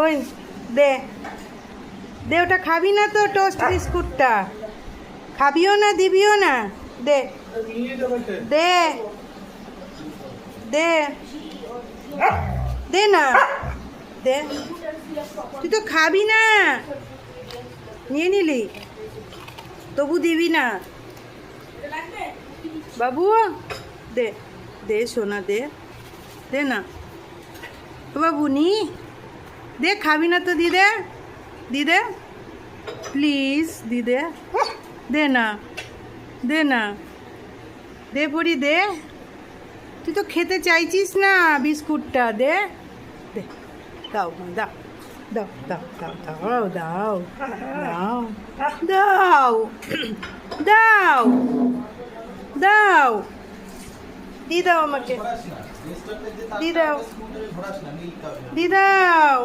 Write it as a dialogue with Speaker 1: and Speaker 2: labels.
Speaker 1: ওই দে দে, ওটা খাবি না তো টোস্ট বিস্কুটটা, খাবিও না দিবিও না, দে দে দে দে না, দে, তুই তো খাবি না, নিয়ে নিলি তবু দিবি না বাবু, দে দে সোনা, দে দে না বাবু, নি দে, খাবি না তো দিদে, দিদে প্লিজ, দিদে দে না, দে না, দে পড়ি দে, তুই তো খেতে চাইছিস না বিস্কুটটা, দে দে, দাও দাও দাও দাও দাও দাও দাও দাও দাও দাও, দি দাও আমাকে, দি দাও, দি দাও।